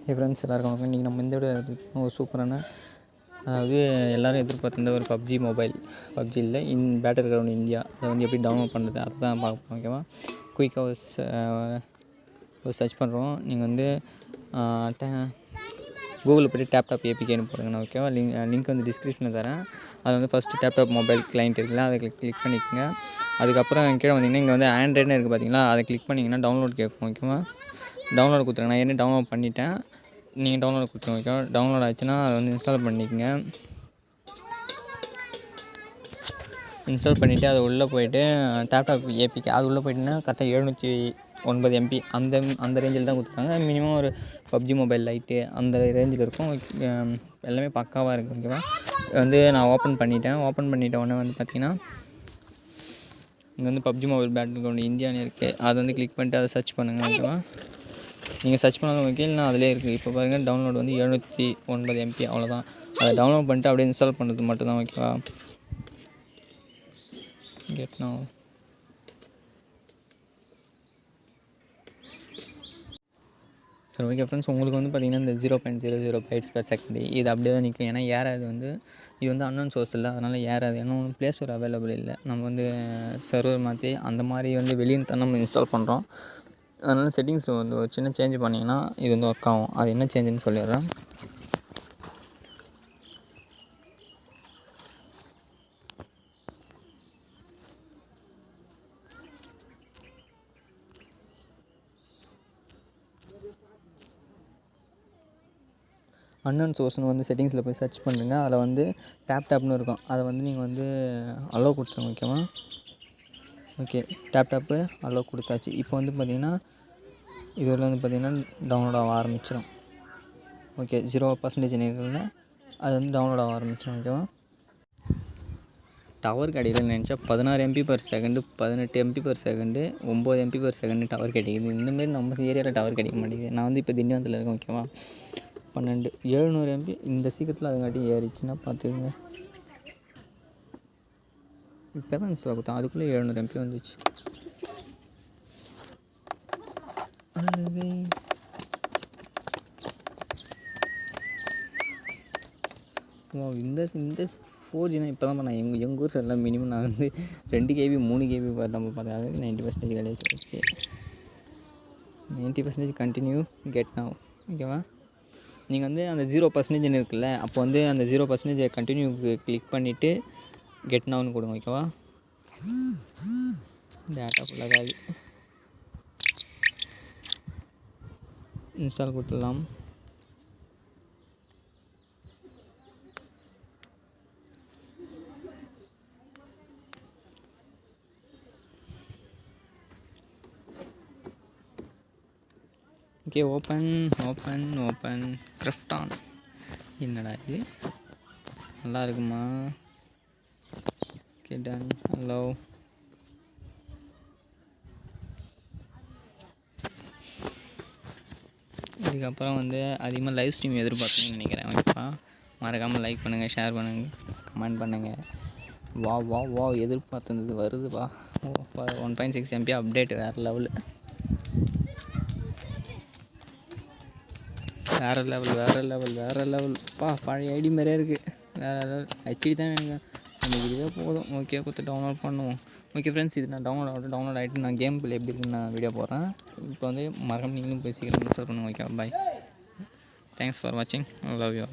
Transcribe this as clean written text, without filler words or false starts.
Friends எல்லாருக்கும் வணக்கம். இன்றைக்கி நம்ம இந்த விட ஒரு சூப்பரான அதாவது எல்லோரும் எதிர்பார்த்துருந்த ஒரு பப்ஜி மொபைல் பப்ஜி இல்லை பேட்டில் கிரவுண்ட் இந்தியா அதை வந்து எப்படி டவுன்லோட் பண்ணுறது அதை தான் பார்ப்போம். ஓகேவா, குயிக்காக ஒரு சர்ச் பண்ணுறோம். நீங்கள் வந்து கூகுளில் போய்ட்டு டேப்டாப் ஏபிகேன்னு போடுங்கண்ணா. ஓகேவா, லிங்க் வந்து டிஸ்கிரிப்ஷனில் தரேன். அதில் வந்து ஃபஸ்ட்டு டேப்டாப் மொபைல் கிளைண்ட் இருக்குல்ல, அதை கிளிக் பண்ணிக்கோங்க. அதுக்கப்புறம் கீழே வந்தீங்கன்னா இங்கே வந்து ஆண்ட்ராய்டுன்னு இருக்குது பார்த்தீங்களா, அதை கிளிக் பண்ணிங்கன்னா டவுன்லோட் கேட்கும். ஓகேவா, டவுன்லோட் கொடுத்துருங்க. நான் ஏற்கனவே டவுன்லோட் பண்ணிட்டேன், நீங்கள் டவுன்லோட் கொடுத்துருங்க. ஓகேவா, டவுன்லோட் ஆச்சுன்னா அதை வந்து இன்ஸ்டால் பண்ணிக்கோங்க. இன்ஸ்டால் பண்ணிவிட்டு அது உள்ளே போய்ட்டு டேப்டாப் ஏபிகே அது உள்ளே போய்ட்டுன்னா கரெக்டாக 709 MB அந்த ரேஞ்சில் தான் கொடுத்துருக்காங்க. மினிமம் ஒரு பப்ஜி மொபைல் லைட்டு அந்த ரேஞ்சில் இருக்கும். எல்லாமே பக்காவாக இருக்குது. ஓகேவா, வந்து நான் ஓப்பன் பண்ணிவிட்ட உடனே வந்து பார்த்திங்கன்னா இங்கே வந்து பப்ஜி மொபைல் பேட்டில் கிரவுண்ட் இந்தியான்னு இருக்குது. அதை வந்து கிளிக் பண்ணிட்டு அதை சர்ச் பண்ணுங்கள். ஓகேவா, நீங்கள் சர்ச் பண்ணாலும் ஓகே, இல்லைனா அதிலே இருக்குது. இப்போ பாருங்கள், டவுன்லோட் வந்து 709 MB அவ்வளோதான். அதை டவுன்லோட் பண்ணிட்டு அப்படியே இன்ஸ்டால் பண்ணுறது மட்டும்தான். ஓகேவா, கெட் நவ். சரி, ஓகே ஃப்ரெண்ட்ஸ், உங்களுக்கு வந்து பார்த்திங்கன்னா இந்த 0.00 bytes/second இது அப்படியே தான் நிற்கும். ஏன்னா ஏறாது வந்து இது வந்து அன்னோன் சோர்ஸ் இல்லை, அதனால் ஏறாது. ஏன்னா ப்ளே ஸ்டோர் அவைலபிள் இல்லை. நம்ம வந்து சர்வர் மாற்றி அந்த மாதிரி வந்து வெளியே தான் நம்ம இன்ஸ்டால் பண்ணுறோம். அதனால் செட்டிங்ஸ் வந்து ஒரு சின்ன சேஞ்ச் பண்ணிங்கன்னா இது வந்து ஒர்க் ஆகும். அது என்ன சேஞ்சுன்னு சொல்லிடுறேன். அன்னோன் சோர்ஸ்னு வந்து செட்டிங்ஸில் போய் சர்ச் பண்ணுங்கள். அதில் வந்து டேப்னு இருக்கும். அதை வந்து நீங்கள் வந்து அலோவ் கொடுத்துருங்க. ஓகேவா, ஓகே, டேப்பு அலோவ் கொடுத்தாச்சு. இப்போ வந்து பார்த்திங்கன்னா இதில் வந்து பார்த்திங்கன்னா டவுன்லோட் ஆக ஆரம்பிச்சிடும். ஓகே, 0% இருக்குல்ல, அது வந்து டவுன்லோட் ஆக ஆரம்பிச்சிடும். ஓகேவா, டவர் கிடைக்கலன்னு நினச்சா 16 MB/s 18 MB/s 9 MB/s டவர் கிடைக்குது. இந்தமாரி நம்ம ஏரியாவில் டவர் கிடைக்க மாட்டேங்குது. நான் வந்து இப்போ திண்டிவனத்தில் இருக்கேன். ஓகேவா, 700 MB இந்த சீக்கிரத்தில் அதுங்காட்டி ஏறிச்சுன்னா பார்த்துக்குங்க. இப்போ தான் இன்ஸ்டால் கொடுத்தேன், அதுக்குள்ளே 700 MB வந்துச்சு. இந்த 4Gனா இப்போ தான் நான் எங்கள் ஊர் சைட்லாம் மினிமம் நான் வந்து 2 KB 3 KB நம்ம பார்த்தா 90% கிடையாது. Okay, 90% continue get now. ஓகேவா, நீங்கள் வந்து அந்த 0% இருக்குல்ல, அப்போ வந்து அந்த 0% கண்டினியூக்கு கிளிக் பண்ணிவிட்டு கெட் நவ்னு கொடுங்க. ஓகேவா, டேட்டா ஃபுல்லாகாது, இன்ஸ்டால் கொடுத்துடலாம். ஓகே, ஓப்பன் கிராஃப்டான். என்னடா இது, நல்லா இருக்குமா? Okay, ton. ஹலோ, இதுக்கப்புறம் வந்து அதிகமாக லைவ் ஸ்ட்ரீம் எதிர்பார்த்தீங்கன்னு நினைக்கிறேன். ஓகேப்பா, மறக்காமல் லைக் பண்ணுங்கள், ஷேர் பண்ணுங்கள், கமெண்ட் பண்ணுங்கள். வா எதிர்பார்த்தது வருதுப்பா. 1.6 MB அப்டேட் வேறு லெவலு, வேறு லெவல் பா. பழைய ஐடி மாதிரியே இருக்குது, வேறு லெவல். ஹெச்டி தான் எனக்கு எனக்கு இதுவே போதும். ஓகே, கொடுத்து டவுன்லோட் பண்ணுவோம். ஓகே ஃப்ரெண்ட்ஸ், இது நான் டவுன்லோட் ஆகிட்டு நான் கேம் பிளே எப்படி இருக்குன்னு நான் வீடியோ போடுறேன். இப்போ வந்து மறக்காம நீங்களும் போய் சீக்கிரம் இன்ஸ்டால் பண்ணுங்கள். Okay, bye. தேங்க்ஸ் ஃபார் வாட்சிங். Love you.